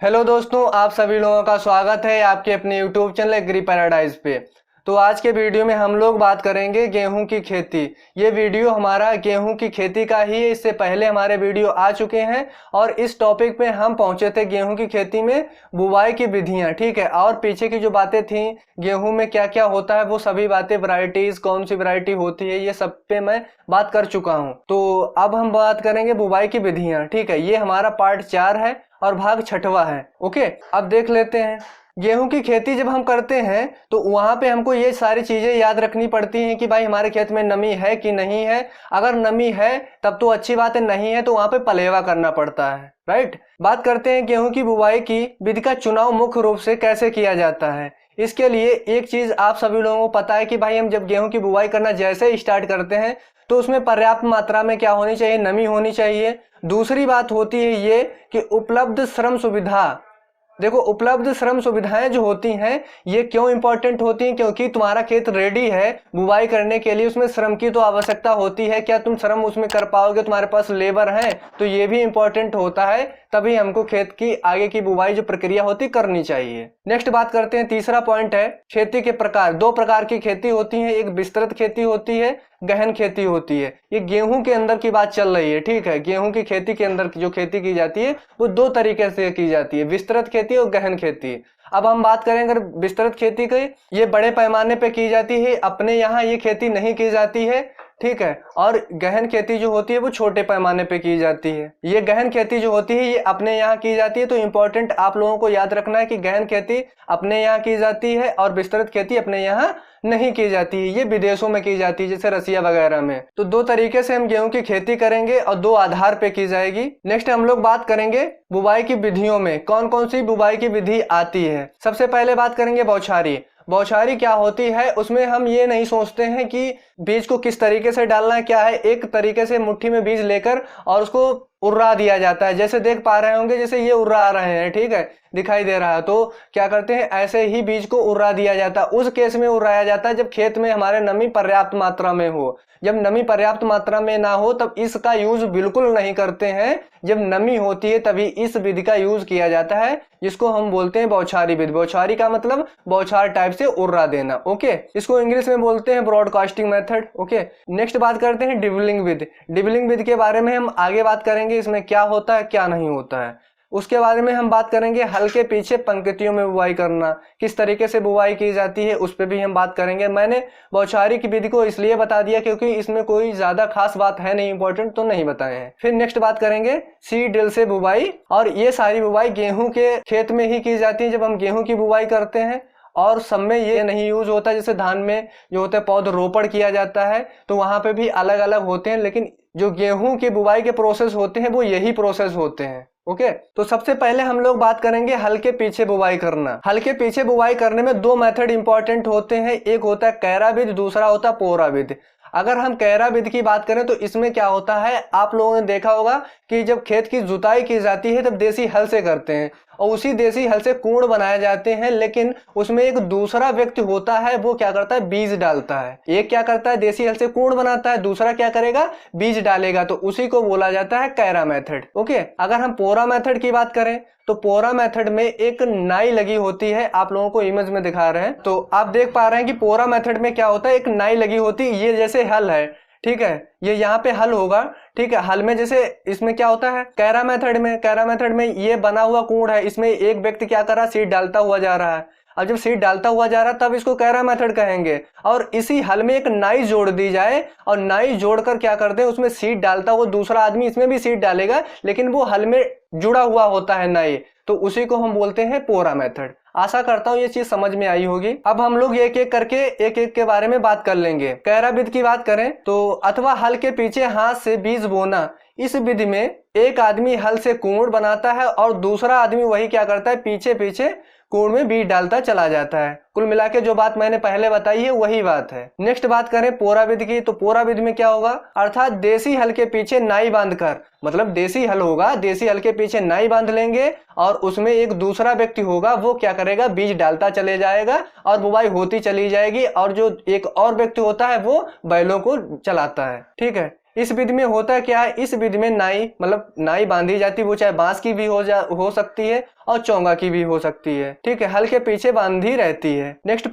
Hello दोस्तों, आप सभी लोगों का स्वागत है आपके अपने यूट्यूब चैनल एग्री पैराडाइज पे। तो आज के वीडियो में हम लोग बात करेंगे गेहूं की खेती। ये वीडियो हमारा गेहूं की खेती का ही है। इससे पहले हमारे वीडियो आ चुके हैं और इस टॉपिक पे हम पहुंचे थे गेहूं की खेती में बुवाई की विधियां, ठीक है। और पीछे की जो बातें थी गेहूं में क्या क्या होता है वो सभी बातें, वैरायटीज कौन सी वैरायटी होती है, ये सब पे मैं बात कर चुका हूँ। तो अब हम बात करेंगे बुवाई की विधियां, ठीक है। ये हमारा पार्ट 4 है और भाग 6वां है। ओके, अब देख लेते हैं। गेहूं की खेती जब हम करते हैं तो वहां पे हमको ये सारी चीजें याद रखनी पड़ती हैं कि भाई हमारे खेत में नमी है कि नहीं है। अगर नमी है तब तो अच्छी बात है, नहीं है तो वहां पे पलेवा करना पड़ता है, राइट। बात करते हैं गेहूं की बुवाई की विधि का चुनाव मुख्य रूप से कैसे किया जाता है। इसके लिए एक चीज आप सभी लोगों को पता है कि भाई हम जब गेहूं की बुवाई करना जैसे स्टार्ट करते हैं तो उसमें पर्याप्त मात्रा में क्या होनी चाहिए, नमी होनी चाहिए। दूसरी बात होती है ये कि उपलब्ध श्रम सुविधा। देखो, उपलब्ध श्रम सुविधाएं जो होती हैं ये क्यों इंपॉर्टेंट होती हैं, क्योंकि तुम्हारा खेत रेडी है बुवाई करने के लिए, उसमें श्रम की तो आवश्यकता होती है। क्या तुम श्रम उसमें कर पाओगे, तुम्हारे पास लेबर है, तो ये भी इंपॉर्टेंट होता है। तभी हमको खेत की आगे की बुवाई जो प्रक्रिया होती करनी चाहिए। नेक्स्ट बात करते हैं, तीसरा पॉइंट है खेती के प्रकार। दो प्रकार की खेती होती है, एक विस्तृत खेती होती है, गहन खेती होती है। ये गेहूं के अंदर की बात चल रही है, ठीक है। गेहूं की खेती के अंदर जो खेती की जाती है वो दो तरीके से की जाती है, विस्तृत खेती और गहन खेती। अब हम बात करें अगर विस्तृत खेती की, ये बड़े पैमाने पे की जाती है, अपने यहाँ ये खेती नहीं की जाती है, ठीक है। और गहन खेती जो होती है वो छोटे पैमाने पे की जाती है। ये गहन खेती जो होती है ये अपने यहाँ की जाती है। तो इंपॉर्टेंट आप लोगों को याद रखना है कि गहन खेती अपने यहाँ की जाती है और विस्तृत खेती अपने यहाँ नहीं की जाती है, ये विदेशों में की जाती है, जैसे रसिया वगैरह में। तो दो तरीके से हम गेहूं की खेती करेंगे और दो आधार पे की जाएगी। नेक्स्ट हम लोग बात करेंगे बुवाई की विधियों में कौन कौन सी बुवाई की विधि आती है। सबसे पहले बात करेंगे बौछारी। बौछारी क्या होती है, उसमें हम ये नहीं सोचते हैं कि बीज को किस तरीके से डालना है, क्या है, एक तरीके से मुट्ठी में बीज लेकर और उसको उर्रा दिया जाता है। जैसे देख पा रहे होंगे, जैसे ये उर्रा रहे हैं, ठीक है, दिखाई दे रहा है। तो क्या करते हैं, ऐसे ही बीज को उर्रा दिया जाता है। उस केस में उर्राया जाता है जब खेत में हमारे नमी पर्याप्त मात्रा में हो। जब नमी पर्याप्त मात्रा में ना हो तब इसका यूज बिल्कुल नहीं करते हैं। जब नमी होती है तभी इस विधि का यूज किया जाता है, जिसको हम बोलते हैं बौछारी विधि। बौछारी का मतलब बौछार टाइप से उर्रा देना, ओके। इसको इंग्लिश में बोलते हैं ब्रॉडकास्टिंग मेथड, ओके। नेक्स्ट बात करते हैं डिबलिंग विधि। डिबलिंग विधि के बारे में हम आगे बात करेंगे, इसमें क्या होता है क्या नहीं होता है। उसके बारे में हम बात करेंगे। हल के पीछे पंक्तियों में बुवाई करना, किस तरीके से बुवाई की जाती है उस पर भी हम बात करेंगे। मैंने बौछारी की विधि को इसलिए बता दिया क्योंकि इसमें कोई ज्यादा खास बात है नहीं, इंपॉर्टेंट तो नहीं बताए हैं। फिर नेक्स्ट बात करेंगे सीड ड्रिल से बुवाई, और ये सारी बुवाई गेहूं के खेत में ही की जाती है जब हम गेहूं की बुवाई करते हैं। और सब में ये नहीं यूज होता, जैसे धान में जो होता है पौध रोपण किया जाता है तो वहां पे भी अलग अलग होते हैं, लेकिन जो गेहूं की बुवाई के प्रोसेस होते हैं वो यही प्रोसेस होते हैं, ओके। तो सबसे पहले हम लोग बात करेंगे हल के पीछे बुवाई करना। हल के पीछे बुवाई करने में दो मेथड इंपॉर्टेंट होते हैं, एक होता है कैरा विधि, दूसरा होता है पोरा विधि। अगर हम कैरा विधि की बात करें तो इसमें क्या होता है, आप लोगों ने देखा होगा कि जब खेत की जुताई की जाती है तब देसी हल से करते हैं और उसी देसी हल से कूड़ बनाए जाते हैं, लेकिन उसमें एक दूसरा व्यक्ति होता है, वो क्या करता है, बीज डालता है। एक क्या करता है, देसी हल से कूड़ बनाता है, दूसरा क्या करेगा, बीज डालेगा। तो उसी को बोला जाता है कैरा मेथड, ओके। अगर हम पोरा मेथड की बात करें तो पोरा मेथड में एक नाई लगी होती है, आप लोगों को इमेज में दिखा रहे हैं तो आप देख पा रहे हैं कि पोरा मेथड में क्या होता है, एक नाई लगी होती है। ये जैसे हल है, ठीक है, ये यहाँ पे हल होगा, ठीक है। हल में जैसे इसमें क्या होता है, कैरा मेथड में ये बना हुआ कूड़ है, इसमें एक व्यक्ति क्या कर रहा है, सीड डालता हुआ जा रहा है। अब जब सीड डालता हुआ जा रहा है तब इसको कैरा मेथड कहेंगे। और इसी हल में एक नाई जोड़ दी जाए और नाई जोड़कर क्या करते हैं, उसमें सीड डालता हुआ दूसरा आदमी इसमें भी सीड डालेगा, लेकिन वो हल में जुड़ा हुआ होता है नाई, तो उसी को हम बोलते हैं पोरा मेथड। आशा करता हूँ ये चीज समझ में आई होगी। अब हम लोग एक एक करके एक एक के बारे में बात कर लेंगे। कैरा विधि की बात करें तो अथवा हल के पीछे हाथ से बीज बोना, इस विधि में एक आदमी हल से कूड़ बनाता है और दूसरा आदमी वही क्या करता है, पीछे पीछे कूड़ में बीज डालता चला जाता है। कुल मिला के जो बात मैंने पहले बताई है वही बात है। नेक्स्ट बात करें पोरा विधि की, तो पोरा विधि में क्या होगा, अर्थात देसी हल के पीछे नाई बांधकर, मतलब देसी हल होगा, देसी हल के पीछे नाई बांध लेंगे और उसमें एक दूसरा व्यक्ति होगा, वो क्या करेगा, बीज डालता चले जाएगा और बुवाई होती चली जाएगी। और जो एक और व्यक्ति होता है वो बैलों को चलाता है, ठीक है। इस विधि में होता क्या है, इस विधि में नाई मतलब नाई बांधी जाती है, वो चाहे बांस की भी हो सकती है और चोंगा की भी हो सकती है, ठीक है, हल के पीछे बांधी रहती है। नेक्स्ट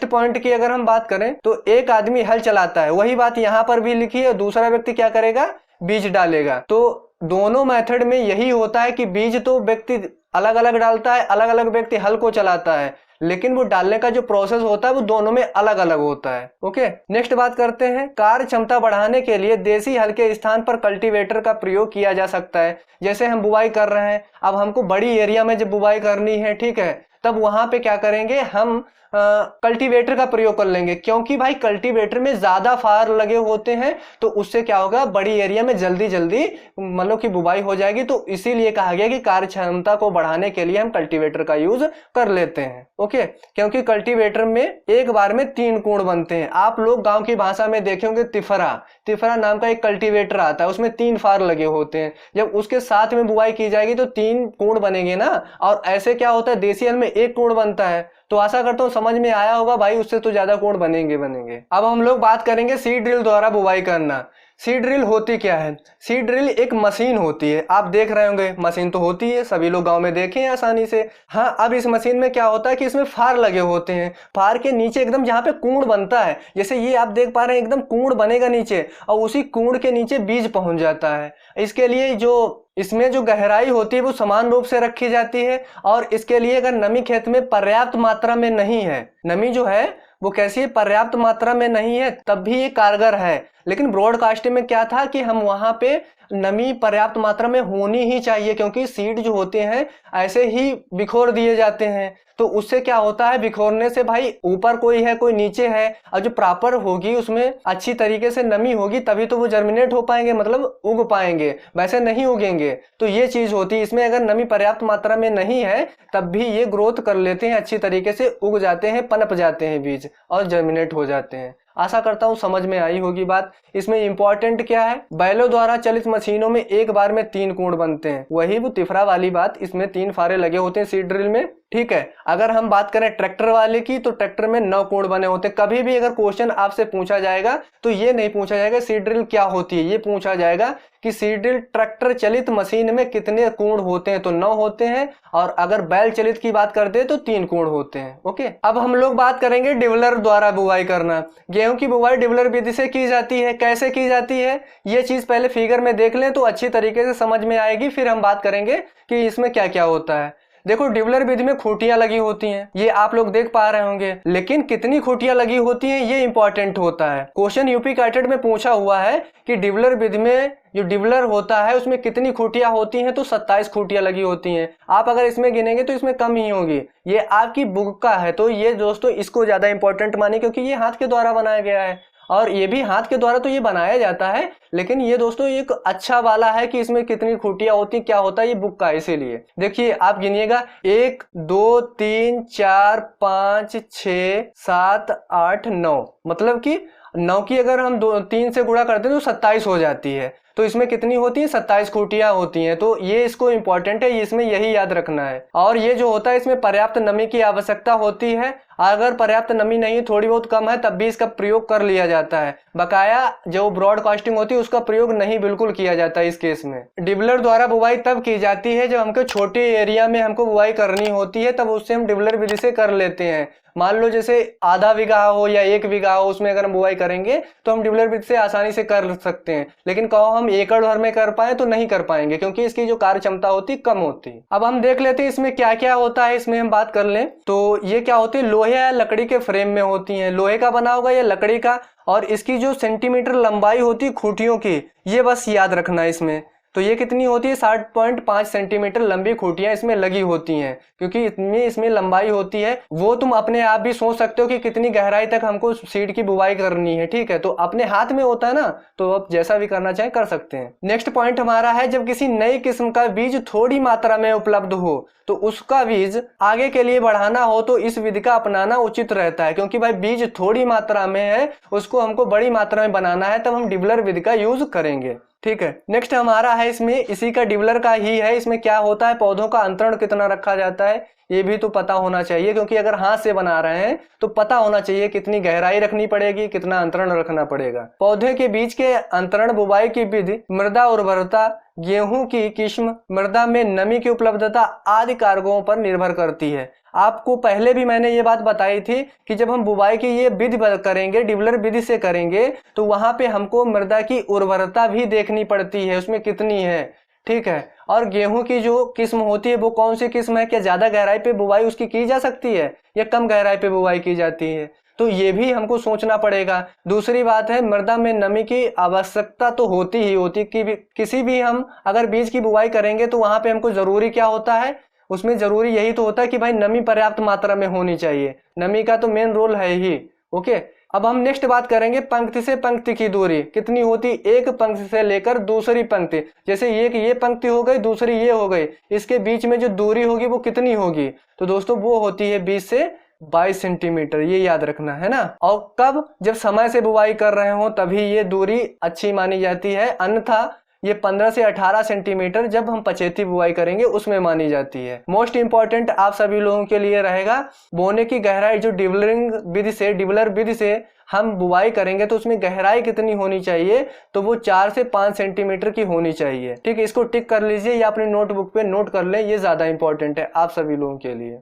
पॉइंट की अगर हम बात करें तो एक आदमी हल चलाता है, वही बात यहाँ पर भी लिखी है, दूसरा व्यक्ति क्या करेगा, बीज डालेगा। तो दोनों मेथड में यही होता है कि बीज तो व्यक्ति अलग अलग डालता है, अलग अलग व्यक्ति हल को चलाता है, लेकिन वो डालने का जो प्रोसेस होता है वो दोनों में अलग अलग होता है। ओके, नेक्स्ट बात करते हैं, कार्य क्षमता बढ़ाने के लिए देसी हल के स्थान पर कल्टीवेटर का प्रयोग किया जा सकता है। जैसे हम बुवाई कर रहे हैं, अब हमको बड़ी एरिया में जब बुवाई करनी है, ठीक है, तब वहां पे क्या करेंगे, हम कल्टीवेटर का प्रयोग कर लेंगे, क्योंकि भाई कल्टीवेटर में ज्यादा फार लगे होते हैं, तो उससे क्या होगा, बड़ी एरिया में जल्दी जल्दी मतलब कि बुवाई हो जाएगी। तो इसीलिए कहा गया कि कार्य क्षमता को बढ़ाने के लिए हम कल्टीवेटर का यूज कर लेते हैं। ओके, क्योंकि कल्टीवेटर में एक बार में 3 कूण बनते हैं। आप लोग गांव की भाषा में देखेंगे तिफरा नाम का एक कल्टीवेटर आता है, उसमें 3 फार लगे होते हैं। जब उसके साथ में बुवाई की जाएगी तो 3 कूण बनेंगे ना, और ऐसे क्या होता है, देसी हल में 1 कूण बनता है। तो आशा करता हूँ समझ में आया होगा भाई, उससे तो ज्यादा कोण बनेंगे। अब हम लोग बात करेंगे सीड ड्रिल द्वारा बुवाई करना। सीड ड्रिल होती क्या है, सीड ड्रिल एक मशीन होती है, आप देख रहे होंगे मशीन तो होती है, सभी लोग गांव में देखे हैं आसानी से। हाँ, अब इस मशीन में क्या होता है कि इसमें फार लगे होते हैं, फार के नीचे एकदम जहाँ पे कूण बनता है, जैसे ये आप देख पा रहे हैं एकदम कूण बनेगा नीचे, और उसी कूण के नीचे बीज पहुंच जाता है। इसके लिए जो इसमें जो गहराई होती है वो समान रूप से रखी जाती है, और इसके लिए अगर नमी खेत में पर्याप्त मात्रा में नहीं है, नमी जो है वो कैसी है, पर्याप्त मात्रा में नहीं है, तब भी ये कारगर है। लेकिन ब्रॉडकास्टिंग में क्या था कि हम वहां पे नमी पर्याप्त मात्रा में होनी ही चाहिए, क्योंकि सीड जो होते हैं ऐसे ही बिखोर दिए जाते हैं, तो उससे क्या होता है, बिखोरने से भाई ऊपर कोई है कोई नीचे है, और जो प्रॉपर होगी उसमें अच्छी तरीके से नमी होगी, तभी तो वो जर्मिनेट हो पाएंगे, मतलब उग पाएंगे, वैसे नहीं उगेंगे। तो ये चीज होती है, इसमें अगर नमी पर्याप्त मात्रा में नहीं है तब भी ये ग्रोथ कर लेते हैं, अच्छी तरीके से उग जाते हैं, पनप जाते हैं बीज और जर्मिनेट हो जाते हैं। आशा करता हूं समझ में आई होगी बात। इसमें इंपॉर्टेंट क्या है, बैलों द्वारा चलित मशीनों में एक बार में 3 कूण बनते हैं, वही वो तिफरा वाली बात, इसमें 3 फारे लगे होते हैं सीड ड्रिल में, ठीक है। अगर हम बात करें ट्रैक्टर वाले की, तो ट्रैक्टर में 9 कूण बने होते हैं। कभी भी अगर क्वेश्चन आपसे पूछा जाएगा तो ये नहीं पूछा जाएगा सीड ड्रिल क्या होती है, ये पूछा जाएगा कि सीड ड्रिल ट्रैक्टर चलित मशीन में कितने कूण होते हैं, तो 9 होते हैं, और अगर बैल चलित की बात करते हैं तो 3 कूण होते हैं। ओके, अब हम लोग बात करेंगे डिवलर द्वारा बुवाई करना। गेहूं की बुवाई डिवलर विधि से की जाती है। कैसे की जाती है ये चीज पहले फिगर में देख लें तो अच्छी तरीके से समझ में आएगी, फिर हम बात करेंगे कि इसमें क्या क्या होता है। देखो, डिवलर विधि में खूंटियां लगी होती हैं, ये आप लोग देख पा रहे होंगे, लेकिन कितनी खूंटियां लगी होती हैं ये इंपॉर्टेंट होता है। क्वेश्चन यूपी कैटेट में पूछा हुआ है कि डिवलर विधि में जो डिवलर होता है उसमें कितनी खूंटियां होती हैं, तो 27 खूंटियां लगी होती हैं। आप अगर इसमें गिनेंगे तो इसमें कम ही होगी, ये आपकी बुक का है, तो ये दोस्तों इसको ज्यादा इंपॉर्टेंट मानिए, क्योंकि ये हाथ के द्वारा बनाया गया है, और ये भी हाथ के द्वारा तो ये बनाया जाता है, लेकिन ये दोस्तों एक अच्छा वाला है कि इसमें कितनी खूंटियां होती, क्या होता है, ये बुक का है। इसीलिए देखिए आप गिनिएगा, 1 2 3 4 5 6 7 8 9, मतलब कि 9 की अगर हम 3 से गुणा करते हैं तो 27 हो जाती है। तो इसमें कितनी होती है, 27 खूंटियां होती हैं। तो ये इसको इंपॉर्टेंट है, इसमें यही याद रखना है। और ये जो होता है इसमें पर्याप्त नमी की आवश्यकता होती है, अगर पर्याप्त नमी नहीं, थोड़ी बहुत कम है, तब भी इसका प्रयोग कर लिया जाता है। बकाया जो ब्रॉडकास्टिंग होती है उसका प्रयोग नहीं बिल्कुल किया जाता है इस केस में। डिवलर द्वारा बुवाई तब की जाती है जब हमको छोटे एरिया में हमको बुवाई करनी होती है, तब उससे हम डिवलर विधि से कर लेते हैं। मान लो जैसे आधा बीघा हो या 1 बीघा हो, उसमें अगर हम बुवाई करेंगे तो हम डिवलर विधि से आसानी से कर सकते हैं, लेकिन कहो हम एकड़ भर में कर पाए तो नहीं कर पाएंगे, क्योंकि इसकी जो कार्य क्षमता होती कम होती। अब हम देख लेते हैं इसमें क्या क्या होता है। इसमें हम बात कर लें तो ये क्या होती है, लोहे या लकड़ी के फ्रेम में होती है, लोहे का बना होगा या लकड़ी का, और इसकी जो सेंटीमीटर लंबाई होती है खूंटियों की, ये बस याद रखना है इसमें। तो ये कितनी होती है, 60.5 सेंटीमीटर लंबी खूंटियां इसमें लगी होती हैं, क्योंकि इतनी इसमें लंबाई होती है। वो तुम अपने आप भी सोच सकते हो कि कितनी गहराई तक हमको सीड की बुवाई करनी है, ठीक है, तो अपने हाथ में होता है ना, तो आप जैसा भी करना चाहें कर सकते हैं। नेक्स्ट पॉइंट हमारा है, जब किसी नई किस्म का बीज थोड़ी मात्रा में उपलब्ध हो तो उसका बीज आगे के लिए बढ़ाना हो तो इस विधि का अपनाना उचित रहता है, क्योंकि भाई बीज थोड़ी मात्रा में है, उसको हमको बड़ी मात्रा में बनाना है, तब हम डिवलर विधि का यूज करेंगे। ठीक है। नेक्स्ट हमारा है इसमें इसी का डिबलर का ही है, इसमें क्या होता है, पौधों का अंतरण कितना रखा जाता है ये भी तो पता होना चाहिए, क्योंकि अगर हाथ से बना रहे हैं तो पता होना चाहिए कितनी गहराई रखनी पड़ेगी, कितना अंतरण रखना पड़ेगा। पौधे के बीच के अंतरण, बुवाई की विधि, मृदा उर्वरता, गेहूं की किस्म, मृदा में नमी की उपलब्धता आदि कारकों पर निर्भर करती है। आपको पहले भी मैंने ये बात बताई थी कि जब हम बुवाई की ये विधि करेंगे, डिबलर विधि से करेंगे, तो वहां पे हमको मृदा की उर्वरता भी देखनी पड़ती है, उसमें कितनी है। ठीक है। और गेहूं की जो किस्म होती है वो कौन सी किस्म है, क्या ज्यादा गहराई पे बुवाई उसकी की जा सकती है या कम गहराई पे बुवाई की जाती है, तो ये भी हमको सोचना पड़ेगा। दूसरी बात है, मृदा में नमी की आवश्यकता तो होती ही होती कि किसी भी हम अगर बीज की बुवाई करेंगे तो वहां पे हमको जरूरी क्या होता है, उसमें जरूरी यही तो होता है कि भाई नमी पर्याप्त मात्रा में होनी चाहिए, नमी का तो मेन रोल है ही। ओके। अब हम नेक्स्ट बात करेंगे पंक्ति से पंक्ति की दूरी कितनी होती, एक पंक्ति से लेकर दूसरी पंक्ति, जैसे ये पंक्ति हो गई, दूसरी ये हो गई, इसके बीच में जो दूरी होगी वो कितनी होगी, तो दोस्तों वो होती है 20 से 22 सेंटीमीटर, ये याद रखना है ना। और कब, जब समय से बुवाई कर रहे हो तभी ये दूरी अच्छी मानी जाती है, अन्यथा ये 15 से 18 सेंटीमीटर जब हम पछेती बुवाई करेंगे उसमें मानी जाती है। मोस्ट इंपॉर्टेंट आप सभी लोगों के लिए रहेगा बोने की गहराई, जो डिबलर विधि से हम बुवाई करेंगे तो उसमें गहराई कितनी होनी चाहिए, तो वो 4 से 5 सेंटीमीटर की होनी चाहिए। ठीक है, इसको टिक कर लीजिए या अपनी नोटबुक पे नोट कर लें, ये ज्यादा इंपॉर्टेंट है आप सभी लोगों के लिए।